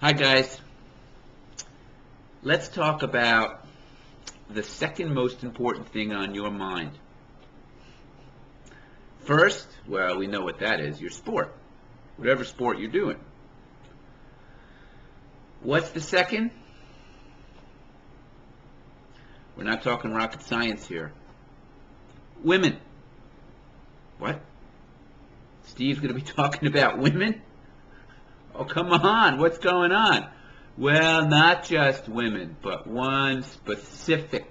Hi guys, let's talk about the second most important thing on your mind. First, well, we know what that is, your sport, whatever sport you're doing. What's the second? We're not talking rocket science here. Women. What? Steve's going to be talking about women? Oh, come on, what's going on? Well, not just women, but one specific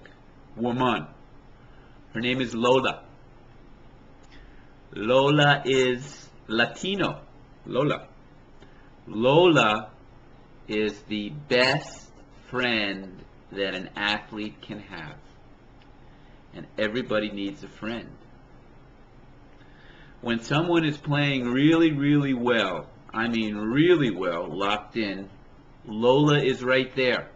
woman. Her name is Lola. Lola is Latino. Lola. Lola is the best friend that an athlete can have. And everybody needs a friend. When someone is playing really, really well, I mean really well, locked in, Lola is right there.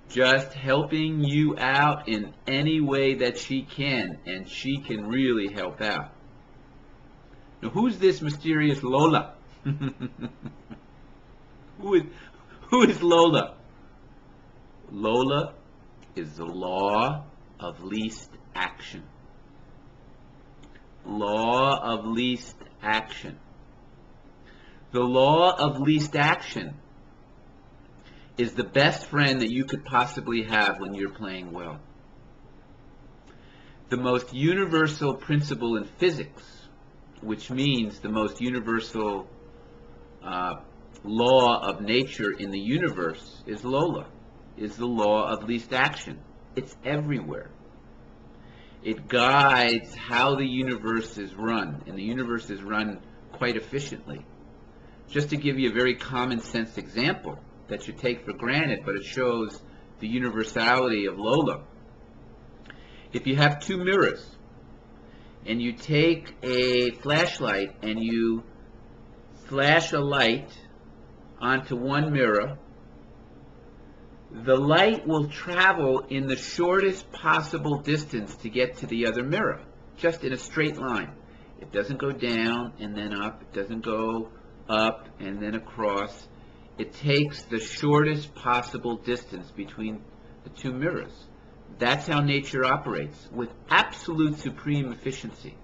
Just helping you out in any way that she can, and she can really help out. Now, who's this mysterious Lola? Who is Lola? Lola is the law of least action. Law of least action. The law of least action is the best friend that you could possibly have when you're playing well. The most universal principle in physics, which means the most universal law of nature in the universe, is Lola, is the law of least action. It's everywhere. It guides how the universe is run, and the universe is run quite efficiently. Just to give you a very common sense example that you take for granted, but it shows the universality of Lola. If you have two mirrors, and you take a flashlight and you flash a light onto one mirror, the light will travel in the shortest possible distance to get to the other mirror, just in a straight line. It doesn't go down and then up. It doesn't go up and then across. It takes the shortest possible distance between the two mirrors. That's how nature operates, with absolute supreme efficiency.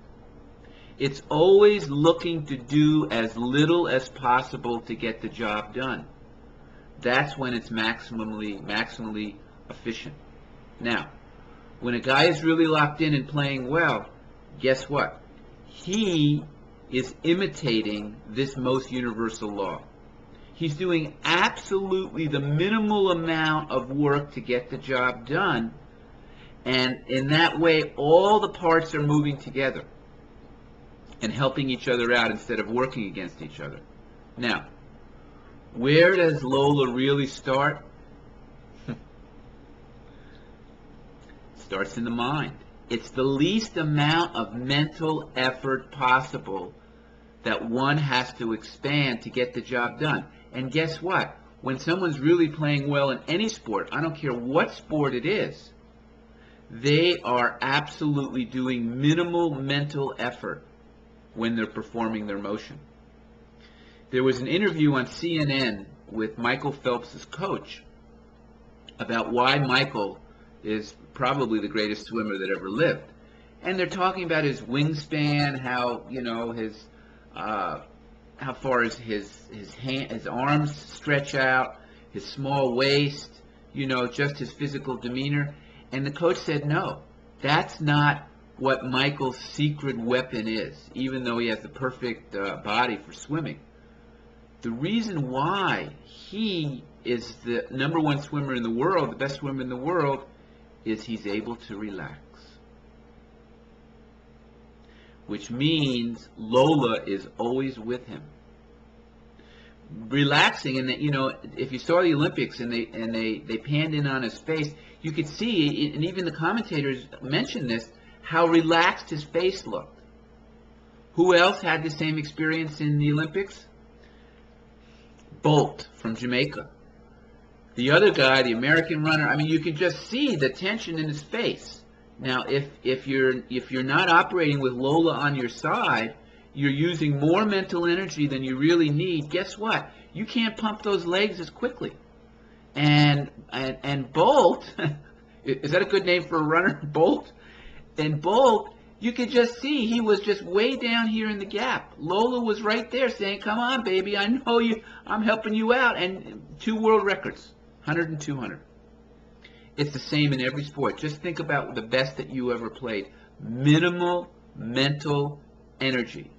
It's always looking to do as little as possible to get the job done. That's when it's maximally efficient. Now, when a guy is really locked in and playing well, guess what? He is imitating this most universal law. He's doing absolutely the minimal amount of work to get the job done, and in that way all the parts are moving together and helping each other out instead of working against each other. Now, where does Lola really start? Starts in the mind. It's the least amount of mental effort possible that one has to expand to get the job done. And guess what? When someone's really playing well in any sport, I don't care what sport it is, they are absolutely doing minimal mental effort when they're performing their motion. There was an interview on CNN with Michael Phelps' coach about why Michael is probably the greatest swimmer that ever lived. And they're talking about his wingspan, how, you know, how far his arms stretch out, his small waist, you know, just his physical demeanor. And the coach said, no, that's not what Michael's secret weapon is, even though he has the perfect body for swimming. The reason why he is the #1 swimmer in the world, the best swimmer in the world, is he's able to relax. Which means Lola is always with him. Relaxing, and you know, if you saw the Olympics and they panned in on his face, you could see, and even the commentators mentioned this, how relaxed his face looked. Who else had the same experience in the Olympics? Bolt from Jamaica. The other guy, the American runner, I mean, you could just see the tension in his face. Now, if you're not operating with Lola on your side, you're using more mental energy than you really need, guess what? You can't pump those legs as quickly. And Bolt, is that a good name for a runner? Bolt? And Bolt, you could just see he was just way down here in the gap. Lola was right there saying, come on, baby, I know you, I'm helping you out. And 2 world records, 100 and 200. It's the same in every sport. Just think about the best that you ever played. Minimal mental energy.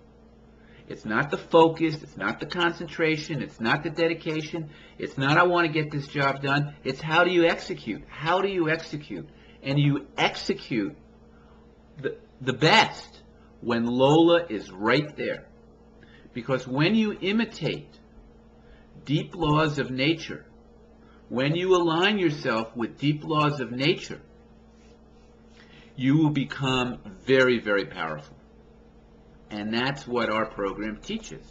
It's not the focus, it's not the concentration, it's not the dedication, it's not I want to get this job done, it's how do you execute? How do you execute? And you execute the best when Lola is right there. Because when you imitate deep laws of nature, when you align yourself with deep laws of nature, you will become very, very powerful. And that's what our program teaches.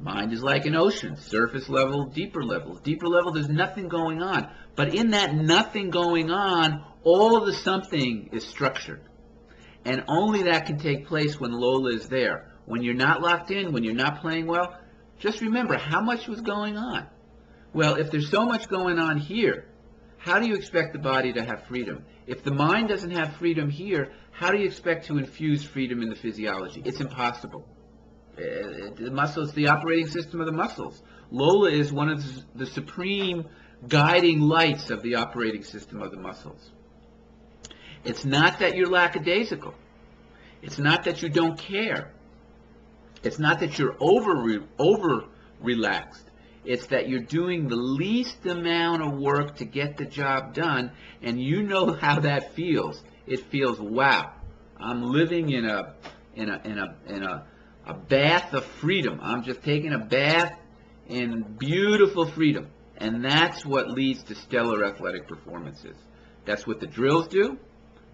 Mind is like an ocean, surface level, deeper level. Deeper level, there's nothing going on. But in that nothing going on, all of the something is structured. And only that can take place when Lola is there. When you're not locked in, when you're not playing well, just remember how much was going on. Well, if there's so much going on here, how do you expect the body to have freedom? If the mind doesn't have freedom here, how do you expect to infuse freedom in the physiology? It's impossible. The muscles, the operating system of the muscles. Lola is one of the supreme guiding lights of the operating system of the muscles. It's not that you're lackadaisical. It's not that you don't care. It's not that you're over relaxed. It's that you're doing the least amount of work to get the job done, and you know how that feels. It feels, wow, I'm living in a bath of freedom. I'm just taking a bath in beautiful freedom, and that's what leads to stellar athletic performances. That's what the drills do.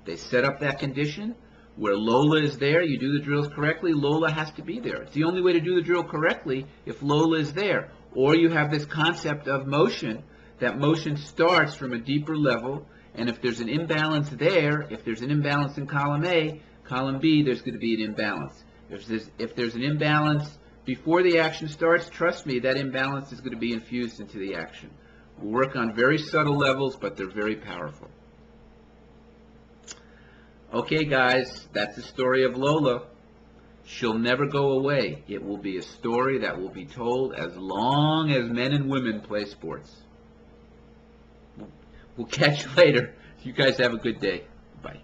They set up that condition where Lola is there. You do the drills correctly, Lola has to be there. It's the only way to do the drill correctly if Lola is there. Or you have this concept of motion. That motion starts from a deeper level, and if there's an imbalance there, if there's an imbalance in column A, column B, there's going to be an imbalance. If there's an imbalance before the action starts, trust me, that imbalance is going to be infused into the action. We'll work on very subtle levels, but they're very powerful. Okay, guys, that's the story of Lola. She'll never go away. It will be a story that will be told as long as men and women play sports. We'll catch you later. You guys have a good day. Bye.